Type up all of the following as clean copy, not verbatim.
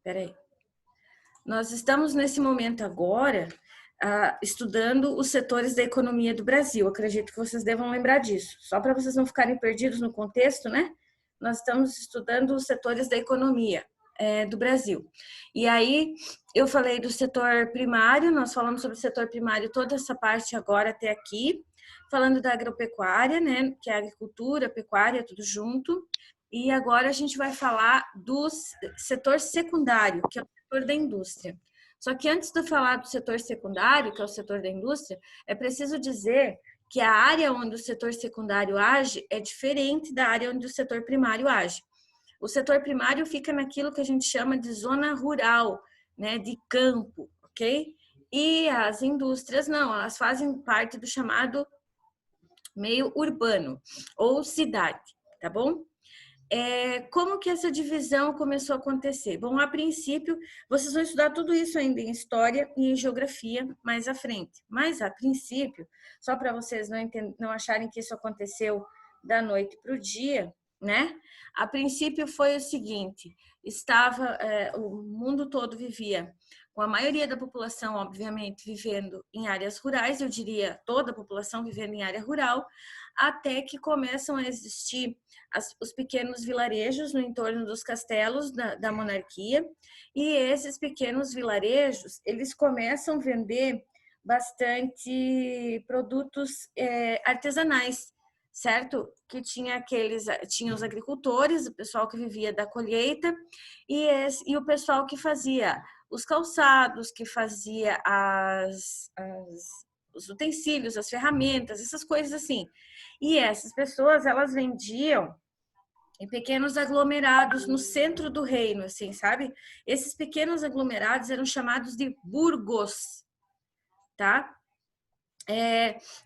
Peraí. Nós estamos nesse momento agora estudando os setores da economia do Brasil. Acredito que vocês devam lembrar disso. Só para vocês não ficarem perdidos no contexto, né? Nós estamos estudando os setores da economia do Brasil. E aí, eu falei do setor primário, nós falamos sobre o setor primário, toda essa parte agora até aqui, falando da agropecuária, né? Que é a agricultura, pecuária, tudo junto. E agora a gente vai falar do setor secundário, que é o setor da indústria. Só que antes de eu falar do setor secundário, que é o setor da indústria, é preciso dizer que a área onde o setor secundário age é diferente da área onde o setor primário age. O setor primário fica naquilo que a gente chama de zona rural, né, de campo, ok? E as indústrias não, elas fazem parte do chamado meio urbano ou cidade, tá bom? Como que essa divisão começou a acontecer? Bom, a princípio, vocês vão estudar tudo isso ainda em História e em Geografia mais à frente. Mas, a princípio, só para vocês não acharem que isso aconteceu da noite para o dia, né? A princípio foi o seguinte, o mundo todo vivia, com a maioria da população, obviamente, vivendo em áreas rurais, eu diria toda a população vivendo em área rural, até que começam a existir os pequenos vilarejos no entorno dos castelos da monarquia, e esses pequenos vilarejos, eles começam a vender bastante produtos artesanais, certo? Que tinha os agricultores, o pessoal que vivia da colheita, e o pessoal que fazia os calçados, que fazia os utensílios, as ferramentas, essas coisas assim. E essas pessoas, elas vendiam em pequenos aglomerados no centro do reino, assim, sabe? Esses pequenos aglomerados eram chamados de burgos, tá?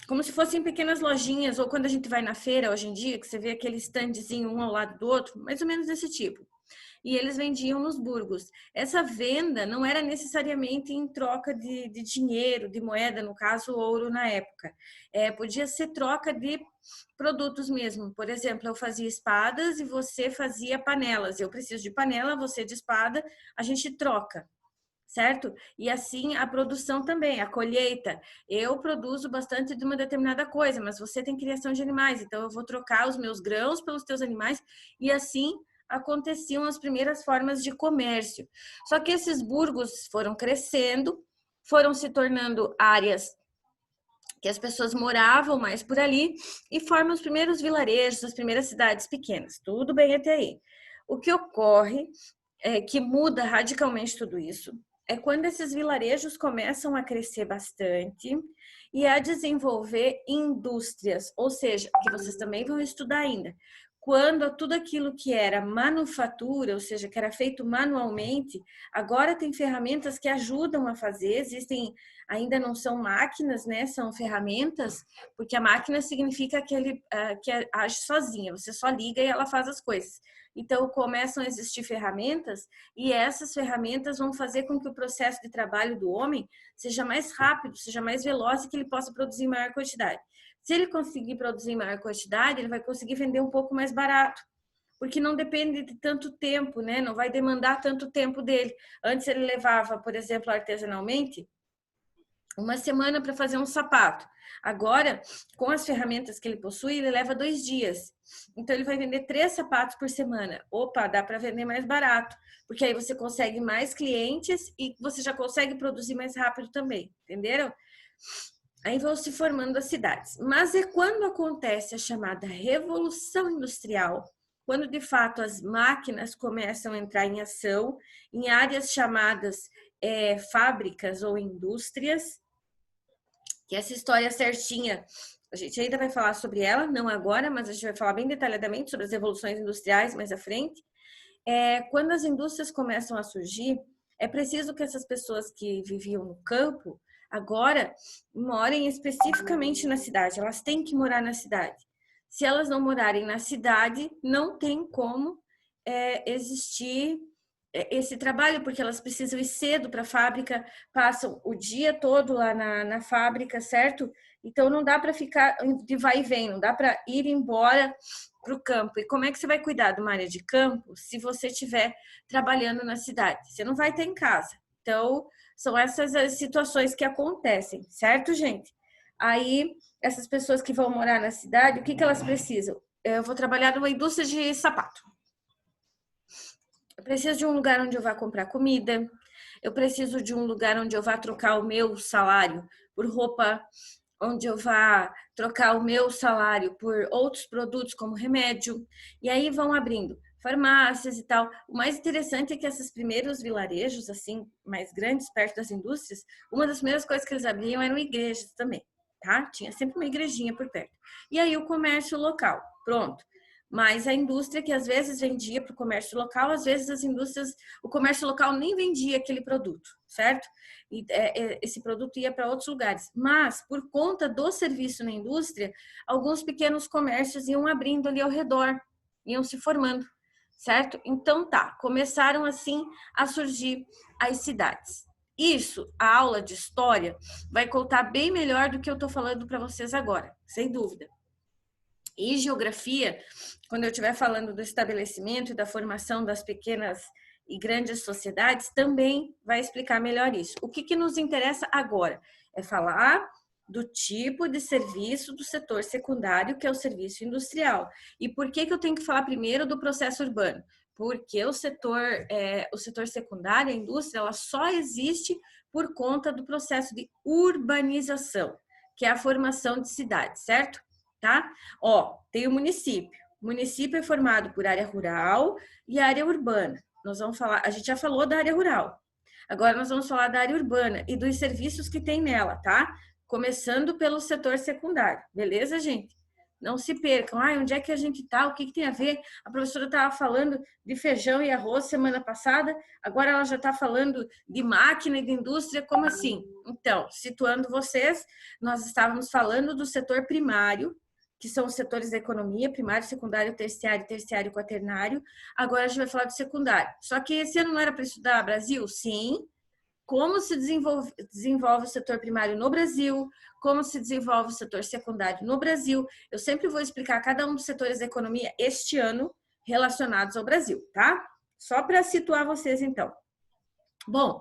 Como se fossem pequenas lojinhas, ou quando a gente vai na feira hoje em dia, que você vê aquele standzinho um ao lado do outro, mais ou menos desse tipo. E eles vendiam nos burgos. Essa venda não era necessariamente em troca de dinheiro, de moeda, no caso, ouro na época. Podia ser troca de produtos mesmo. Por exemplo, eu fazia espadas e você fazia panelas. Eu preciso de panela, você de espada, a gente troca. Certo? E assim a produção também, a colheita. Eu produzo bastante de uma determinada coisa, mas você tem criação de animais, então eu vou trocar os meus grãos pelos teus animais, e assim aconteciam as primeiras formas de comércio. Só que esses burgos foram crescendo, foram se tornando áreas que as pessoas moravam mais por ali e formam os primeiros vilarejos, as primeiras cidades pequenas. Tudo bem até aí. O que ocorre é que muda radicalmente tudo isso é quando esses vilarejos começam a crescer bastante e a desenvolver indústrias, ou seja, que vocês também vão estudar ainda. Quando tudo aquilo que era manufatura, ou seja, que era feito manualmente, agora tem ferramentas que ajudam a fazer, existem, ainda não são máquinas, né? São ferramentas, porque a máquina significa que age sozinha, você só liga e ela faz as coisas. Então, começam a existir ferramentas e essas ferramentas vão fazer com que o processo de trabalho do homem seja mais rápido, seja mais veloz e que ele possa produzir em maior quantidade. Se ele conseguir produzir em maior quantidade, ele vai conseguir vender um pouco mais barato, porque não depende de tanto tempo, né? Não vai demandar tanto tempo dele. Antes ele levava, por exemplo, artesanalmente, uma semana para fazer um sapato. Agora, com as ferramentas que ele possui, ele leva 2 dias. Então, ele vai vender 3 sapatos por semana. Opa, dá para vender mais barato, porque aí você consegue mais clientes e você já consegue produzir mais rápido também, entenderam? Aí vão se formando as cidades. Mas é quando acontece a chamada Revolução Industrial, quando de fato as máquinas começam a entrar em ação em áreas chamadas fábricas ou indústrias, que essa história certinha, a gente ainda vai falar sobre ela, não agora, mas a gente vai falar bem detalhadamente sobre as revoluções industriais mais à frente. Quando as indústrias começam a surgir, é preciso que essas pessoas que viviam no campo agora morem especificamente na cidade, elas têm que morar na cidade. Se elas não morarem na cidade, não tem como existir esse trabalho, porque elas precisam ir cedo para a fábrica, passam o dia todo lá na fábrica, certo? Então, não dá para ficar de vai e vem, não dá para ir embora para o campo. E como é que você vai cuidar de uma área de campo se você estiver trabalhando na cidade? Você não vai estar em casa. Então, são essas as situações que acontecem, certo, gente? Aí, essas pessoas que vão morar na cidade, o que que elas precisam? Eu vou trabalhar numa indústria de sapato. Eu preciso de um lugar onde eu vá comprar comida. Eu preciso de um lugar onde eu vá trocar o meu salário por roupa, onde eu vá trocar o meu salário por outros produtos como remédio. E aí vão abrindo farmácias e tal. O mais interessante é que esses primeiros vilarejos, assim, mais grandes, perto das indústrias, uma das primeiras coisas que eles abriam eram igrejas também, tá? Tinha sempre uma igrejinha por perto. E aí o comércio local, pronto. Mas a indústria que às vezes vendia para o comércio local, às vezes as indústrias, o comércio local nem vendia aquele produto, certo? E esse produto ia para outros lugares. Mas, por conta do serviço na indústria, alguns pequenos comércios iam abrindo ali ao redor, iam se formando, certo? Então tá, começaram assim a surgir as cidades. Isso, a aula de história vai contar bem melhor do que eu estou falando para vocês agora, sem dúvida. E geografia, quando eu estiver falando do estabelecimento e da formação das pequenas e grandes sociedades, também vai explicar melhor isso. O que nos interessa agora é falar do tipo de serviço do setor secundário, que é o serviço industrial. E por que eu tenho que falar primeiro do processo urbano? Porque o setor secundário, a indústria, ela só existe por conta do processo de urbanização, que é a formação de cidades, certo? Tá? Ó, tem o município. O município é formado por área rural e área urbana. Nós vamos falar, a gente já falou da área rural. Agora nós vamos falar da área urbana e dos serviços que tem nela, tá? Começando pelo setor secundário. Beleza, gente? Não se percam. Ah, onde é que a gente tá? O que tem a ver? A professora estava falando de feijão e arroz semana passada, agora ela já está falando de máquina e de indústria. Como assim? Então, situando vocês, nós estávamos falando do setor primário, que são os setores da economia, primário, secundário, terciário, terciário e quaternário. Agora a gente vai falar do secundário. Só que esse ano não era para estudar Brasil? Sim. Como se desenvolve o setor primário no Brasil, como se desenvolve o setor secundário no Brasil. Eu sempre vou explicar cada um dos setores da economia este ano relacionados ao Brasil, tá? Só para situar vocês, então. Bom,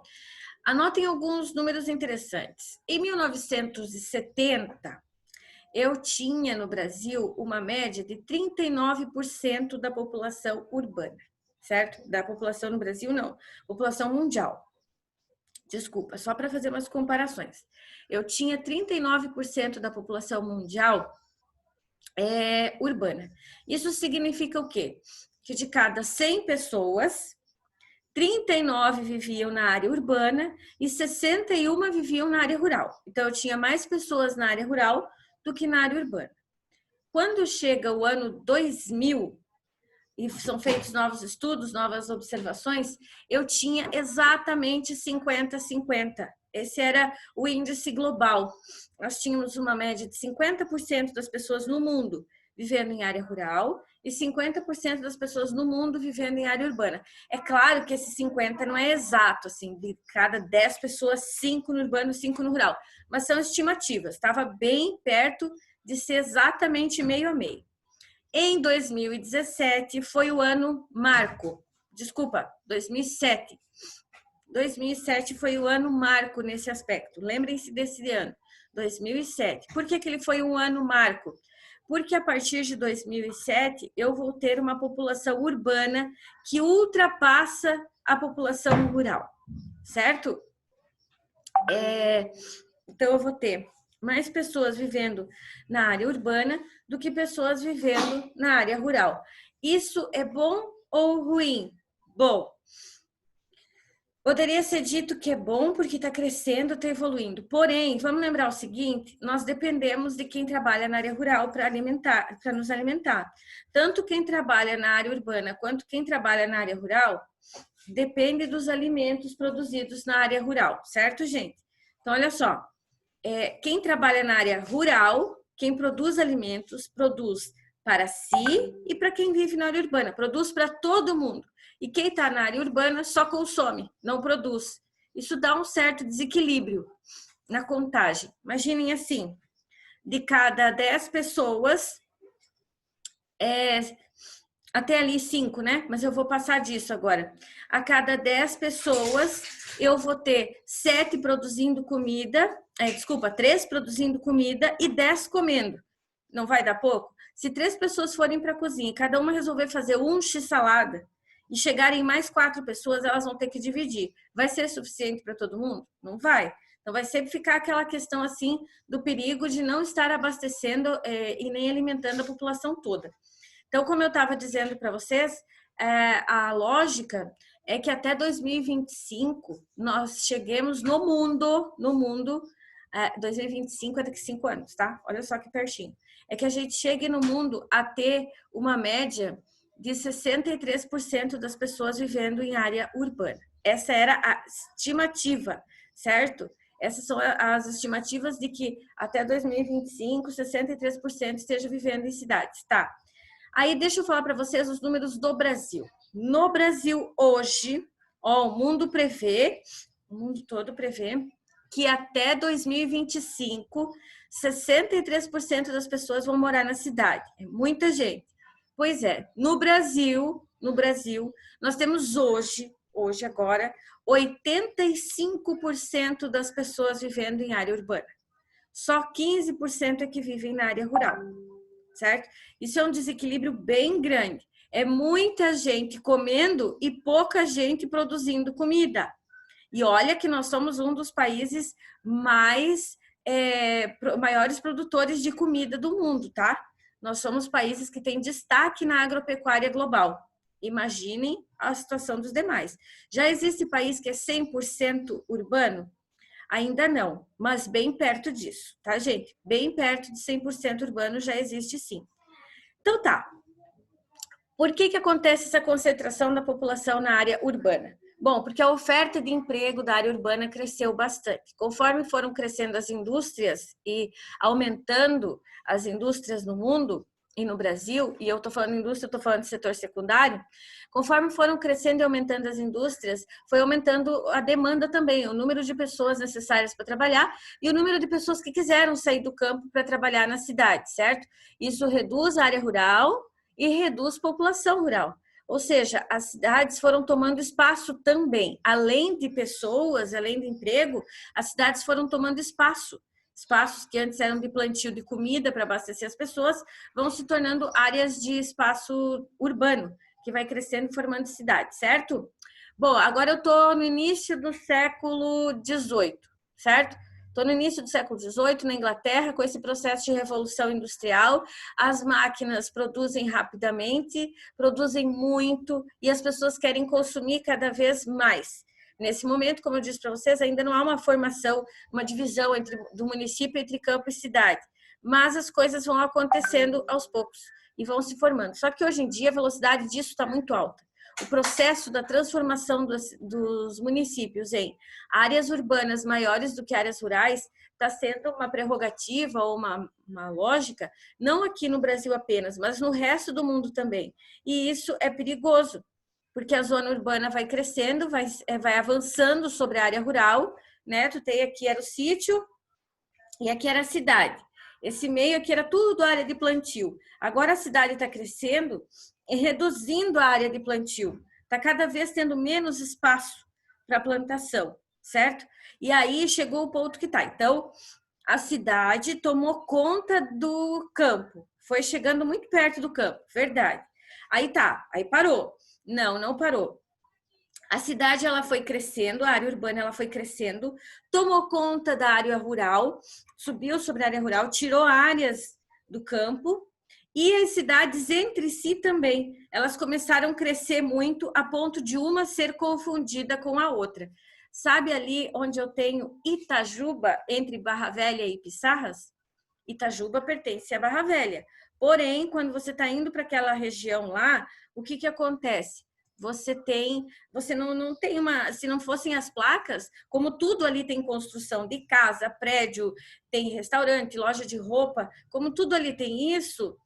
anotem alguns números interessantes. Em 1970, eu tinha no Brasil uma média de 39% da população urbana, certo? Da população no Brasil, não, população mundial. Desculpa, só para fazer umas comparações. Eu tinha 39% da população mundial urbana. Isso significa o quê? Que de cada 100 pessoas, 39 viviam na área urbana e 61 viviam na área rural. Então, eu tinha mais pessoas na área rural do que na área urbana. Quando chega o ano 2000, e são feitos novos estudos, novas observações, eu tinha exatamente 50-50. Esse era o índice global. Nós tínhamos uma média de 50% das pessoas no mundo vivendo em área rural e 50% das pessoas no mundo vivendo em área urbana. É claro que esse 50 não é exato, assim, de cada 10 pessoas, 5 no urbano, 5 no rural, mas são estimativas. Estava bem perto de ser exatamente meio a meio. Em 2017 foi o ano marco, desculpa, 2007. 2007 foi o ano marco nesse aspecto. Lembrem-se desse ano, 2007. Por que ele foi um ano marco? Porque a partir de 2007 eu vou ter uma população urbana que ultrapassa a população rural, certo? Então eu vou ter mais pessoas vivendo na área urbana do que pessoas vivendo na área rural. Isso é bom ou ruim? Bom. Poderia ser dito que é bom porque está crescendo, está evoluindo. Porém, vamos lembrar o seguinte: nós dependemos de quem trabalha na área rural para alimentar, para nos alimentar. Tanto quem trabalha na área urbana quanto quem trabalha na área rural depende dos alimentos produzidos na área rural, certo, gente? Então, olha só. Quem trabalha na área rural, quem produz alimentos, produz para si e para quem vive na área urbana, produz para todo mundo. E quem está na área urbana só consome, não produz. Isso dá um certo desequilíbrio na contagem. Imaginem assim, de cada 10 pessoas, até ali 5, né? Mas eu vou passar disso agora. A cada 10 pessoas, eu vou ter 7 produzindo comida, 3 produzindo comida e 10 comendo. Não vai dar pouco? Se 3 pessoas forem para a cozinha e cada uma resolver fazer um x-salada e chegarem mais 4 pessoas, elas vão ter que dividir. Vai ser suficiente para todo mundo? Não vai. Então, vai sempre ficar aquela questão assim do perigo de não estar abastecendo e nem alimentando a população toda. Então, como eu estava dizendo para vocês, a lógica é que até 2025 nós cheguemos no mundo, 2025 é daqui 5 anos, tá? Olha só que pertinho. É que a gente chegue no mundo a ter uma média de 63% das pessoas vivendo em área urbana. Essa era a estimativa, certo? Essas são as estimativas de que até 2025, 63% esteja vivendo em cidades, tá? Aí deixa eu falar para vocês os números do Brasil. No Brasil hoje, o mundo todo prevê que até 2025, 63% das pessoas vão morar na cidade. É muita gente. Pois é, no Brasil, nós temos hoje agora, 85% das pessoas vivendo em área urbana. Só 15% é que vivem na área rural, certo? Isso é um desequilíbrio bem grande. É muita gente comendo e pouca gente produzindo comida. E olha que nós somos um dos países maiores produtores de comida do mundo, tá? Nós somos países que têm destaque na agropecuária global. Imaginem a situação dos demais. Já existe país que é 100% urbano? Ainda não, mas bem perto disso, tá, gente? Bem perto de 100% urbano já existe sim. Então tá. Por que acontece essa concentração da população na área urbana? Bom, porque a oferta de emprego da área urbana cresceu bastante. Conforme foram crescendo as indústrias e aumentando as indústrias no mundo e no Brasil, e eu estou falando indústria, estou falando de setor secundário, conforme foram crescendo e aumentando as indústrias, foi aumentando a demanda também, o número de pessoas necessárias para trabalhar e o número de pessoas que quiseram sair do campo para trabalhar na cidade, certo? Isso reduz a área rural e reduz a população rural. Ou seja, as cidades foram tomando espaço também. Além de pessoas, além de emprego, as cidades foram tomando espaço. Espaços que antes eram de plantio de comida para abastecer as pessoas, vão se tornando áreas de espaço urbano, que vai crescendo e formando cidade, certo? Bom, agora eu estou no início do século XVIII, certo? Estou no início do século XVIII, na Inglaterra, com esse processo de revolução industrial. As máquinas produzem rapidamente, produzem muito e as pessoas querem consumir cada vez mais. Nesse momento, como eu disse para vocês, ainda não há uma formação, uma divisão do município entre campo e cidade, mas as coisas vão acontecendo aos poucos e vão se formando. Só que hoje em dia a velocidade disso está muito alta. O processo da transformação dos municípios em áreas urbanas maiores do que áreas rurais está sendo uma prerrogativa ou uma lógica, não aqui no Brasil apenas, mas no resto do mundo também. E isso é perigoso, porque a zona urbana vai crescendo, vai avançando sobre a área rural, né? Tu tem aqui era o sítio e aqui era a cidade. Esse meio aqui era tudo área de plantio. Agora a cidade está crescendo e reduzindo a área de plantio. Está cada vez tendo menos espaço para plantação, certo? E aí chegou o ponto que está. Então, a cidade tomou conta do campo. Foi chegando muito perto do campo, verdade. Aí tá, aí parou. Não parou. A cidade ela foi crescendo, a área urbana ela foi crescendo, tomou conta da área rural, subiu sobre a área rural, tirou áreas do campo e as cidades entre si também, elas começaram a crescer muito a ponto de uma ser confundida com a outra. Sabe ali onde eu tenho Itajuba, entre Barra Velha e Pissarras? Itajuba pertence à Barra Velha. Porém, quando você está indo para aquela região lá, o que acontece? Você não tem se não fossem as placas, como tudo ali tem construção de casa, prédio, tem restaurante, loja de roupa, como tudo ali tem isso,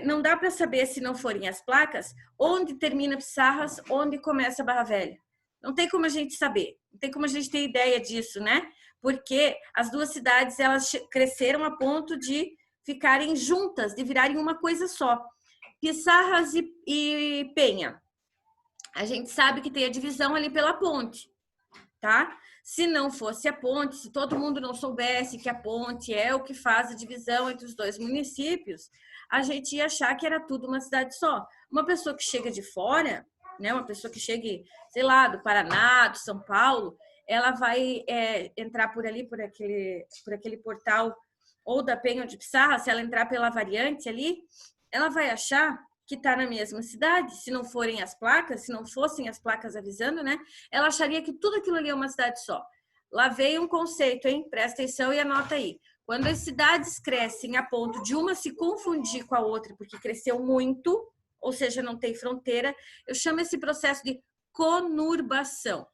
não dá para saber, se não forem as placas, onde termina Pissarras, onde começa a Barra Velha. Não tem como a gente saber, não tem como a gente ter ideia disso, né? Porque as duas cidades, elas cresceram a ponto de ficarem juntas, de virarem uma coisa só. Pissarras e Penha. A gente sabe que tem a divisão ali pela ponte, tá? Se não fosse a ponte, se todo mundo não soubesse que a ponte é o que faz a divisão entre os dois municípios, a gente ia achar que era tudo uma cidade só. Uma pessoa que chega de fora, né, uma pessoa que chegue, sei lá, do Paraná, do São Paulo, ela vai entrar por ali, por aquele portal ou da Penha ou de Pissarra, se ela entrar pela variante ali, ela vai achar que está na mesma cidade, se não forem as placas, se não fossem as placas avisando, né? Ela acharia que tudo aquilo ali é uma cidade só. Lá veio um conceito, hein? Presta atenção e anota aí. Quando as cidades crescem a ponto de uma se confundir com a outra, porque cresceu muito, ou seja, não tem fronteira, eu chamo esse processo de conurbação.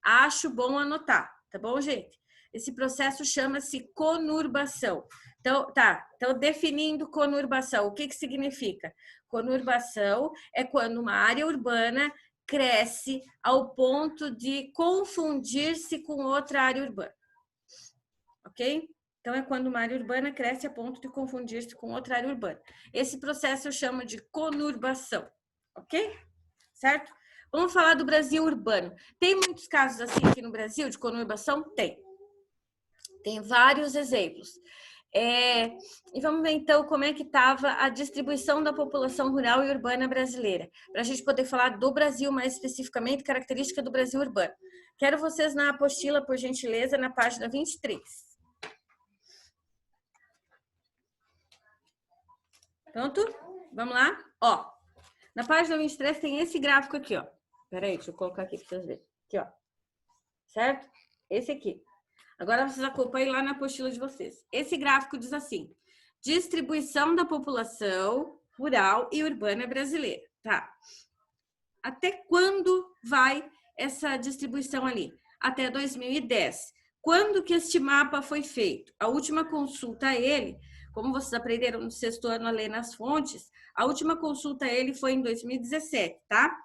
Acho bom anotar, tá bom, gente? Esse processo chama-se conurbação. Então, tá. Então, definindo conurbação, o que significa? Conurbação é quando uma área urbana cresce ao ponto de confundir-se com outra área urbana. Ok? Então, é quando uma área urbana cresce a ponto de confundir-se com outra área urbana. Esse processo eu chamo de conurbação. Ok? Certo? Vamos falar do Brasil urbano. Tem muitos casos assim aqui no Brasil de conurbação? Tem. Tem vários exemplos. E vamos ver então como é que estava a distribuição da população rural e urbana brasileira, para a gente poder falar do Brasil mais especificamente, característica do Brasil urbano. Quero vocês na apostila, por gentileza, na página 23. Pronto? Vamos lá? Ó, na página 23 tem esse gráfico aqui, ó. Peraí, deixa eu colocar aqui para vocês verem. Aqui, ó. Certo? Esse aqui. Agora vocês acompanhem lá na apostila de vocês. Esse gráfico diz assim: distribuição da população rural e urbana brasileira. Tá? Até quando vai essa distribuição ali? Até 2010. Quando que este mapa foi feito? A última consulta a ele, como vocês aprenderam no sexto ano a ler nas fontes, a última consulta a ele foi em 2017, tá?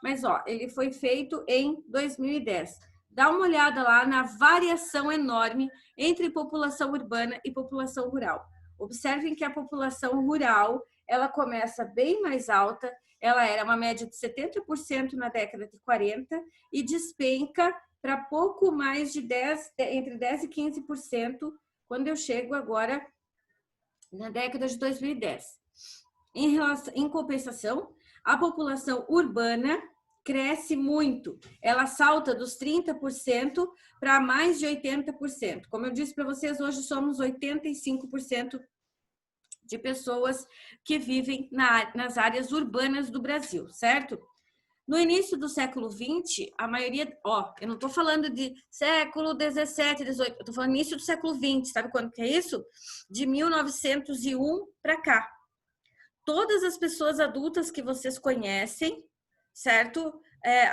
Mas, ó, ele foi feito em 2010. Dá uma olhada lá na variação enorme entre população urbana e população rural. Observem que a população rural, ela começa bem mais alta, ela era uma média de 70% na década de 40 e despenca para pouco mais de entre 10% e 15% quando eu chego agora na década de 2010. Em compensação, a população urbana cresce muito. Ela salta dos 30% para mais de 80%. Como eu disse para vocês, hoje somos 85% de pessoas que vivem nas áreas urbanas do Brasil, certo? No início do século XX, a maioria... Ó, eu não estou falando de século XVII, XVIII, eu estou falando início do século XX. Sabe quando que é isso? De 1901 para cá. Todas as pessoas adultas que vocês conhecem, certo?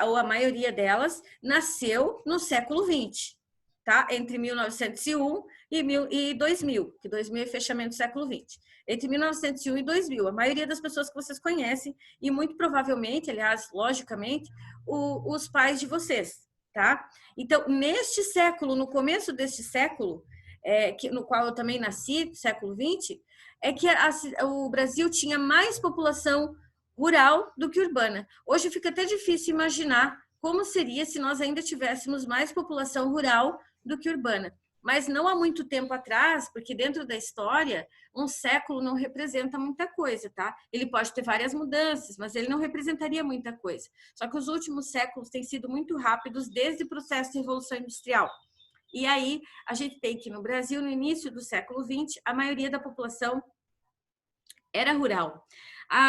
Ou a maioria delas, nasceu no século XX, tá? Entre 1901 e 2000, que 2000 é fechamento do século XX. Entre 1901 e 2000, a maioria das pessoas que vocês conhecem, e muito provavelmente, aliás, logicamente, os pais de vocês, tá? Então, neste século, no começo deste século, no qual eu também nasci, século XX, é que o Brasil tinha mais população rural do que urbana. Hoje fica até difícil imaginar como seria se nós ainda tivéssemos mais população rural do que urbana. Mas não há muito tempo atrás, porque dentro da história, um século não representa muita coisa, tá? Ele pode ter várias mudanças, mas ele não representaria muita coisa. Só que os últimos séculos têm sido muito rápidos desde o processo de Revolução Industrial. E aí, a gente tem que no Brasil, no início do século XX, a maioria da população era rural.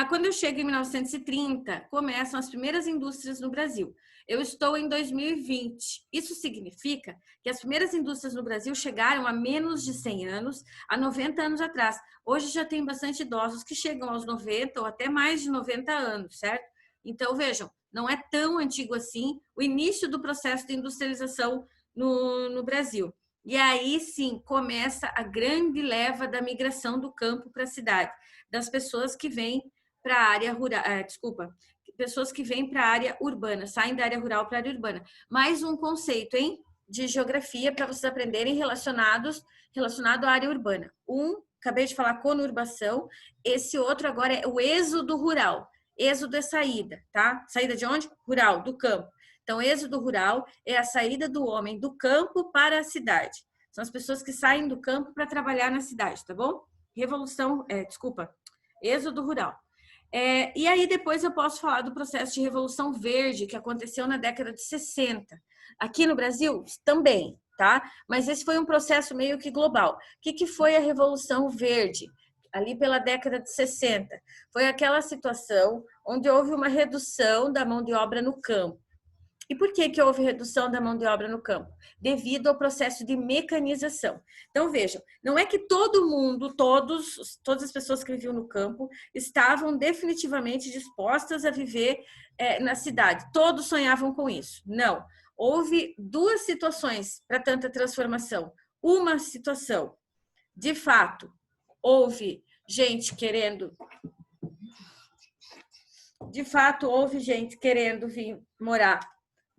Quando eu chego em 1930, começam as primeiras indústrias no Brasil. Eu estou em 2020. Isso significa que as primeiras indústrias no Brasil chegaram a menos de 100 anos, a 90 anos atrás. Hoje já tem bastante idosos que chegam aos 90 ou até mais de 90 anos, certo? Então, vejam, não é tão antigo assim o início do processo de industrialização no Brasil. E aí, sim, começa a grande leva da migração do campo para a cidade, das pessoas que vêm para a área rural, pessoas que vêm para a área urbana, saem da área rural para a área urbana. Mais um conceito, hein, de geografia para vocês aprenderem relacionado à área urbana. Acabei de falar conurbação, esse outro agora é o êxodo rural. Êxodo é saída, tá? Saída de onde? Rural, do campo. Então, êxodo rural é a saída do homem do campo para a cidade. São as pessoas que saem do campo para trabalhar na cidade, tá bom? Êxodo rural. E aí depois eu posso falar do processo de Revolução Verde, que aconteceu na década de 60. Aqui no Brasil também, tá? Mas esse foi um processo meio que global. O que foi a Revolução Verde? Ali pela década de 60. Foi aquela situação onde houve uma redução da mão de obra no campo. E por que houve redução da mão de obra no campo? Devido ao processo de mecanização. Então, vejam, não é que todo mundo, todas as pessoas que viviam no campo estavam definitivamente dispostas a viver na cidade. Todos sonhavam com isso. Não. Houve duas situações para tanta transformação. Uma situação, de fato, houve gente querendo vir morar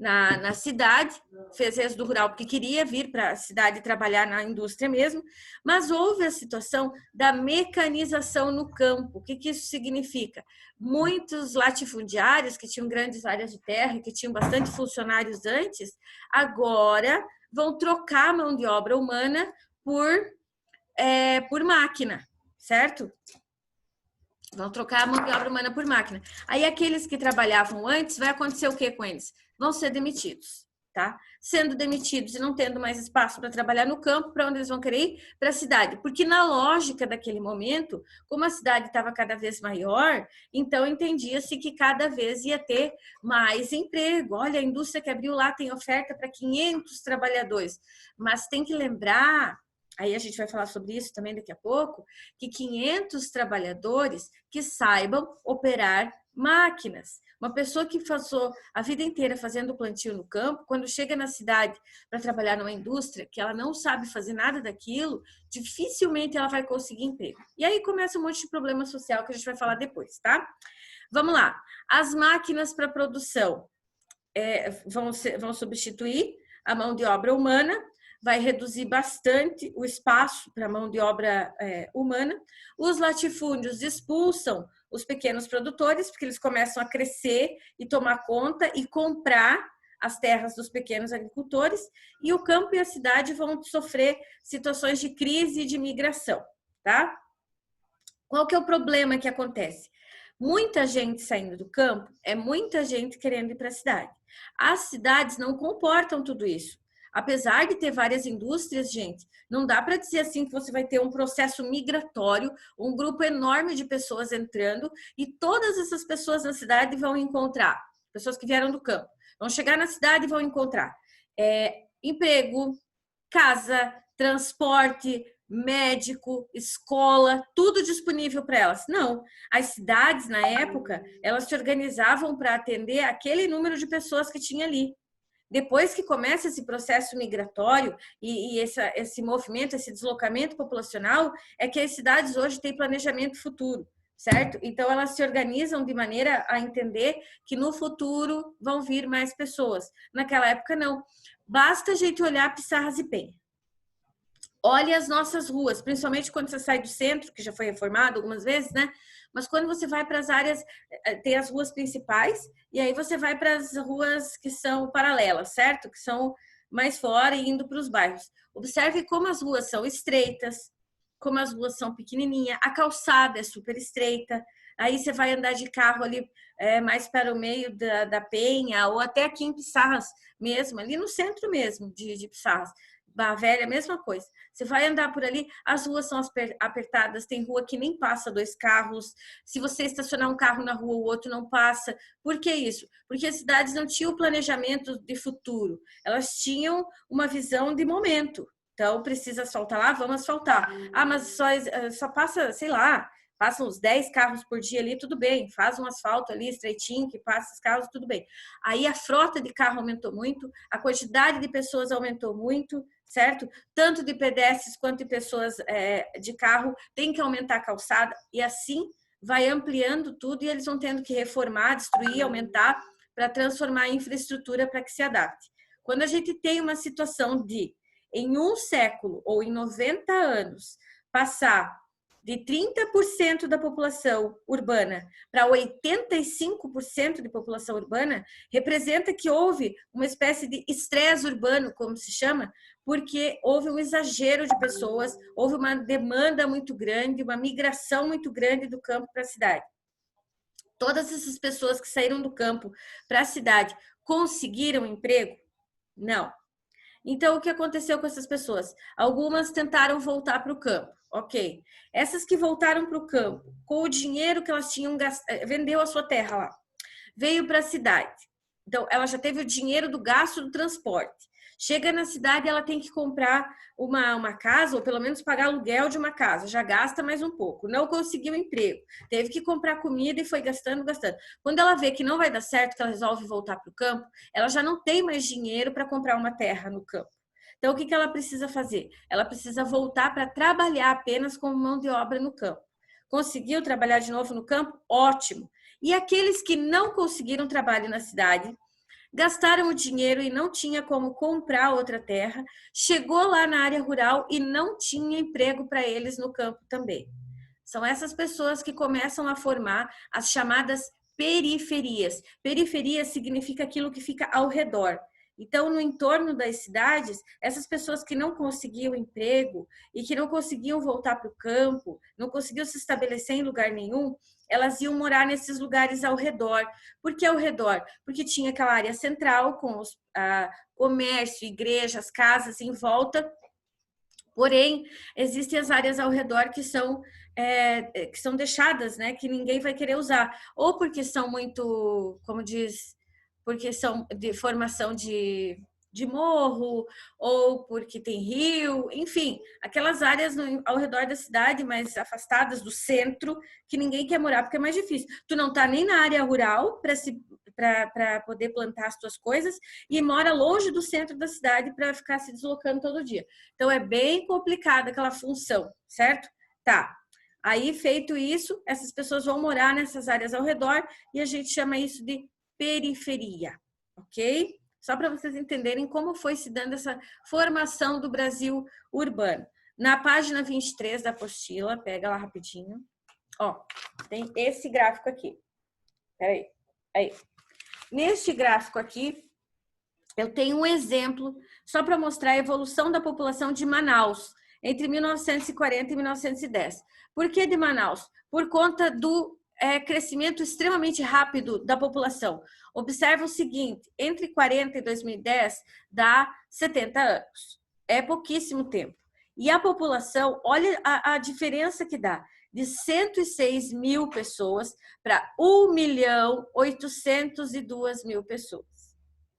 na cidade, fez êxodo rural porque queria vir para a cidade trabalhar na indústria mesmo, mas houve a situação da mecanização no campo. O que isso significa? Muitos latifundiários que tinham grandes áreas de terra, que tinham bastante funcionários antes, agora vão trocar a mão de obra humana por máquina, certo? Vão trocar a mão de obra humana por máquina. Aí aqueles que trabalhavam antes, vai acontecer o que com eles? Vão ser demitidos, tá? Sendo demitidos e não tendo mais espaço para trabalhar no campo, para onde eles vão querer ir? Para a cidade. Porque na lógica daquele momento, como a cidade estava cada vez maior, então entendia-se que cada vez ia ter mais emprego. Olha, a indústria que abriu lá tem oferta para 500 trabalhadores. Mas tem que lembrar, aí a gente vai falar sobre isso também daqui a pouco, que 500 trabalhadores que saibam operar máquinas. Uma pessoa que passou a vida inteira fazendo plantio no campo, quando chega na cidade para trabalhar numa indústria que ela não sabe fazer nada daquilo, dificilmente ela vai conseguir emprego. E aí começa um monte de problema social que a gente vai falar depois, tá? Vamos lá. As máquinas para produção vão substituir a mão de obra humana, vai reduzir bastante o espaço para a mão de obra humana. Os latifúndios expulsam os pequenos produtores, porque eles começam a crescer e tomar conta e comprar as terras dos pequenos agricultores, e o campo e a cidade vão sofrer situações de crise e de migração, tá? Qual que é o problema que acontece? Muita gente saindo do campo, muita gente querendo ir para a cidade. As cidades não comportam tudo isso. Apesar de ter várias indústrias, gente, não dá para dizer assim que você vai ter um processo migratório, um grupo enorme de pessoas entrando e todas essas pessoas na cidade vão encontrar, pessoas que vieram do campo, vão chegar na cidade e vão encontrar emprego, casa, transporte, médico, escola, tudo disponível para elas. Não, as cidades na época, elas se organizavam para atender aquele número de pessoas que tinha ali. Depois que começa esse processo migratório e esse movimento, esse deslocamento populacional, é que as cidades hoje têm planejamento futuro, certo? Então, elas se organizam de maneira a entender que no futuro vão vir mais pessoas. Naquela época, não. Basta a gente olhar Pissarras e Penha. Olhe as nossas ruas, principalmente quando você sai do centro, que já foi reformado algumas vezes, né? Mas quando você vai para as áreas, tem as ruas principais, e aí você vai para as ruas que são paralelas, certo? Que são mais fora e indo para os bairros. Observe como as ruas são estreitas, como as ruas são pequenininhas, a calçada é super estreita, aí você vai andar de carro ali mais para o meio da Penha, ou até aqui em Pissarras mesmo, ali no centro mesmo de Pissarras. Barra Velha, mesma coisa. Você vai andar por ali, as ruas são apertadas, tem rua que nem passa 2 carros. Se você estacionar um carro na rua, o outro não passa. Por que isso? Porque as cidades não tinham planejamento de futuro. Elas tinham uma visão de momento. Então, precisa asfaltar lá, vamos asfaltar. Ah, mas só passa, sei lá, passam uns 10 carros por dia ali, tudo bem. Faz um asfalto ali estreitinho, que passa os carros, tudo bem. Aí a frota de carro aumentou muito, a quantidade de pessoas aumentou muito, certo? Tanto de pedestres quanto de pessoas de carro, tem que aumentar a calçada, e assim vai ampliando tudo e eles vão tendo que reformar, destruir, aumentar para transformar a infraestrutura para que se adapte. Quando a gente tem uma situação de, em um século ou em 90 anos, passar de 30% da população urbana para 85% de população urbana, representa que houve uma espécie de estresse urbano, como se chama, porque houve um exagero de pessoas, houve uma demanda muito grande, uma migração muito grande do campo para a cidade. Todas essas pessoas que saíram do campo para a cidade conseguiram emprego? Não. Então, o que aconteceu com essas pessoas? Algumas tentaram voltar para o campo, ok. Essas que voltaram para o campo, com o dinheiro que elas tinham gastado, vendeu a sua terra lá, veio para a cidade. Então, ela já teve o dinheiro do gasto do transporte. Chega na cidade, ela tem que comprar uma casa, ou pelo menos pagar aluguel de uma casa. Já gasta mais um pouco. Não conseguiu emprego. Teve que comprar comida e foi gastando, gastando. Quando ela vê que não vai dar certo, que ela resolve voltar para o campo, ela já não tem mais dinheiro para comprar uma terra no campo. Então, o que ela precisa fazer? Ela precisa voltar para trabalhar apenas como mão de obra no campo. Conseguiu trabalhar de novo no campo? Ótimo. E aqueles que não conseguiram trabalho na cidade, gastaram o dinheiro e não tinha como comprar outra terra, chegou lá na área rural e não tinha emprego para eles no campo também. São essas pessoas que começam a formar as chamadas periferias. Periferia significa aquilo que fica ao redor. Então, no entorno das cidades, essas pessoas que não conseguiam emprego e que não conseguiam voltar para o campo, não conseguiam se estabelecer em lugar nenhum, elas iam morar nesses lugares ao redor. Por que ao redor? Porque tinha aquela área central com os comércio, igrejas, casas em volta. Porém, existem as áreas ao redor que são deixadas, né? Que ninguém vai querer usar. Ou porque são muito, como diz, porque são de formação de morro, ou porque tem rio, enfim, aquelas áreas ao redor da cidade, mais afastadas do centro, que ninguém quer morar, porque é mais difícil. Tu não tá nem na área rural para poder plantar as tuas coisas e mora longe do centro da cidade para ficar se deslocando todo dia. Então, é bem complicada aquela função, certo? Tá. Aí, feito isso, essas pessoas vão morar nessas áreas ao redor e a gente chama isso de periferia, ok? Só para vocês entenderem como foi se dando essa formação do Brasil urbano. Na página 23 da apostila, pega lá rapidinho. Ó, tem esse gráfico aqui. Peraí. Aí. Neste gráfico aqui, eu tenho um exemplo só para mostrar a evolução da população de Manaus entre 1940 e 1910. Por que de Manaus? Por conta do crescimento extremamente rápido da população. Observa o seguinte, entre 40 e 2010 dá 70 anos. É pouquíssimo tempo. E a população, olha a diferença que dá, de 106 mil pessoas para 1.802.000 pessoas.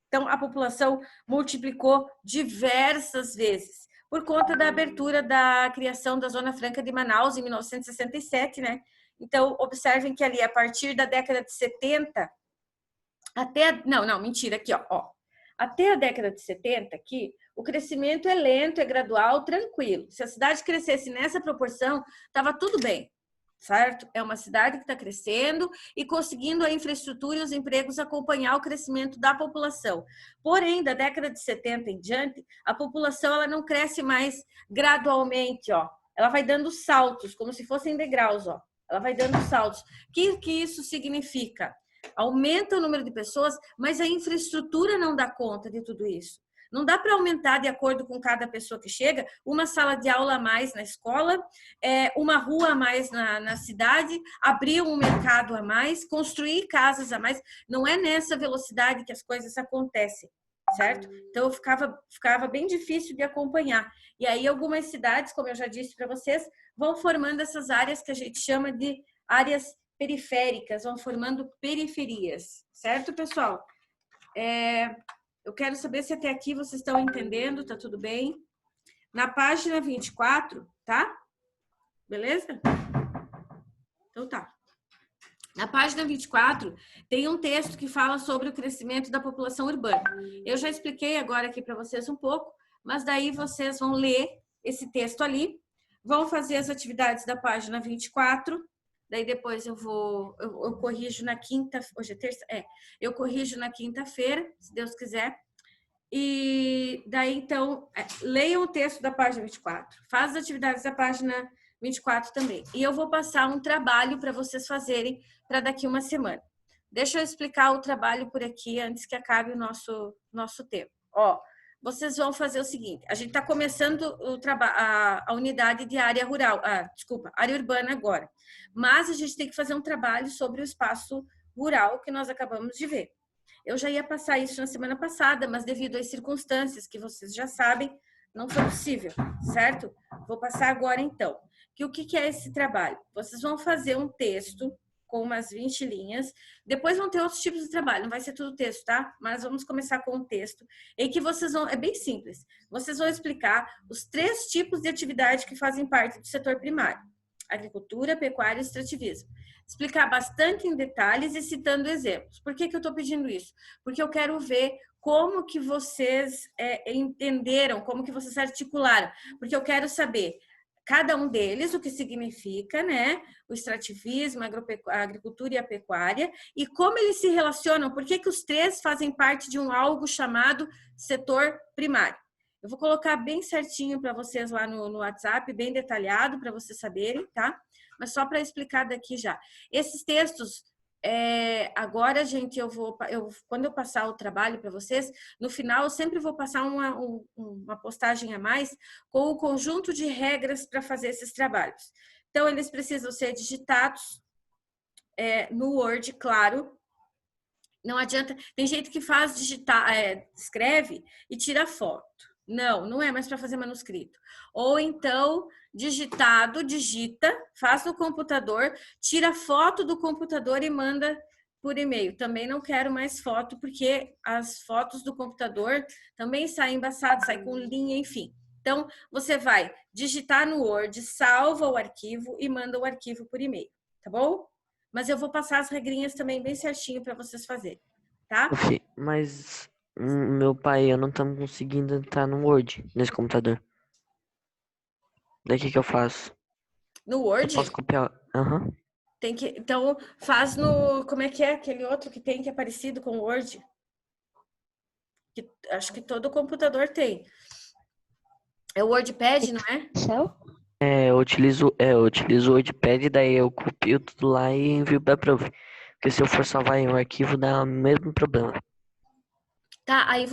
Então, a população multiplicou diversas vezes por conta da abertura da criação da Zona Franca de Manaus em 1967, né? Então, observem que ali, a partir da década de 70, até... Não, mentira, aqui, ó. Até a década de 70, aqui, o crescimento é lento, é gradual, tranquilo. Se a cidade crescesse nessa proporção, estava tudo bem, certo? É uma cidade que está crescendo e conseguindo a infraestrutura e os empregos acompanhar o crescimento da população. Porém, da década de 70 em diante, a população ela não cresce mais gradualmente, ó. Ela vai dando saltos, como se fossem degraus, ó. Ela vai dando saltos. O que isso significa? Aumenta o número de pessoas, mas a infraestrutura não dá conta de tudo isso. Não dá para aumentar de acordo com cada pessoa que chega, uma sala de aula a mais na escola, uma rua a mais na cidade, abrir um mercado a mais, construir casas a mais. Não é nessa velocidade que as coisas acontecem, certo? Então, ficava bem difícil de acompanhar. E aí, algumas cidades, como eu já disse para vocês, vão formando essas áreas que a gente chama de áreas periféricas, vão formando periferias, certo, pessoal? Eu quero saber se até aqui vocês estão entendendo, tá tudo bem? Na página 24, tá? Beleza? Então tá. Na página 24, tem um texto que fala sobre o crescimento da população urbana. Eu já expliquei agora aqui para vocês um pouco, mas daí vocês vão ler esse texto ali, vão fazer as atividades da página 24, Daí depois eu corrijo na quinta, hoje é terça, eu corrijo na quinta-feira, se Deus quiser. E daí, então, leiam o texto da página 24, faz as atividades da página 24 também. E eu vou passar um trabalho para vocês fazerem para daqui uma semana. Deixa eu explicar o trabalho por aqui antes que acabe o nosso tempo. Ó, vocês vão fazer o seguinte: a gente está começando a unidade de área rural, área urbana agora, mas a gente tem que fazer um trabalho sobre o espaço rural que nós acabamos de ver. Eu já ia passar isso na semana passada, mas devido às circunstâncias que vocês já sabem, não foi possível, certo? Vou passar agora então. O que é esse trabalho? Vocês vão fazer um texto com umas 20 linhas. Depois vão ter outros tipos de trabalho, não vai ser tudo texto, tá? Mas vamos começar com um texto em que vocês vão, é bem simples. Vocês vão explicar os 3 tipos de atividade que fazem parte do setor primário: agricultura, pecuária e extrativismo. Explicar bastante em detalhes e citando exemplos. Por que eu estou pedindo isso? Porque eu quero ver como que vocês entenderam, como que vocês articularam. Porque eu quero saber cada um deles, o que significa, né? O extrativismo, a agricultura e a pecuária, e como eles se relacionam, por que os 3 fazem parte de algo chamado setor primário. Eu vou colocar bem certinho para vocês lá no WhatsApp, bem detalhado, para vocês saberem, tá? Mas só para explicar daqui já. Esses textos, agora, gente, quando eu passar o trabalho para vocês, no final eu sempre vou passar uma postagem a mais com o conjunto de regras para fazer esses trabalhos. Então, eles precisam ser digitados no Word, claro. Não adianta, tem gente que faz escreve e tira foto. Não é mais para fazer manuscrito. Ou então, digita, faz no computador, tira foto do computador e manda por e-mail. Também não quero mais foto, porque as fotos do computador também saem embaçadas, saem com linha, enfim. Então, você vai digitar no Word, salva o arquivo e manda o arquivo por e-mail, tá bom? Mas eu vou passar as regrinhas também bem certinho para vocês fazerem, tá? Mas meu pai e eu não estamos conseguindo entrar no Word nesse computador. Daí o que eu faço? No Eu Word? posso copiar? Aham. Tem que, então, faz no... Como é que é aquele outro que tem que é parecido com o Word? Acho que todo computador tem. É o WordPad, não é? Excel? Eu utilizo o WordPad, daí eu copio tudo lá e envio pra prof. Porque se eu for salvar em um arquivo, dá o mesmo problema. Tá, aí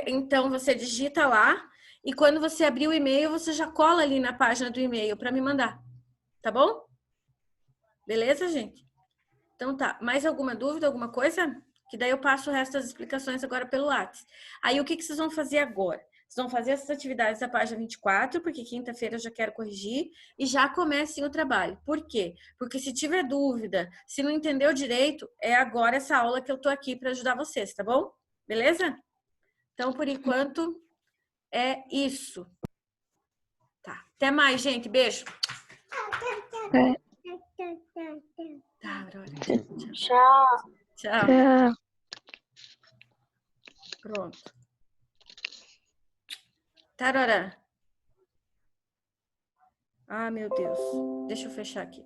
então, você digita lá e quando você abrir o e-mail, você já cola ali na página do e-mail para me mandar. Tá bom? Beleza, gente? Então tá. Mais alguma dúvida, alguma coisa? Que daí eu passo o resto das explicações agora pelo Lattes. Aí o que vocês vão fazer agora? Vocês vão fazer essas atividades da página 24, porque quinta-feira eu já quero corrigir, e já comecem o trabalho. Por quê? Porque se tiver dúvida, se não entendeu direito, é agora essa aula que eu tô aqui para ajudar vocês, tá bom? Beleza? Então, por enquanto, é isso. Tá. Até mais, gente. Beijo. Tá, Aurora. Tchau. Tchau. Tchau. Pronto. Tarará. Ah, meu Deus. Deixa eu fechar aqui.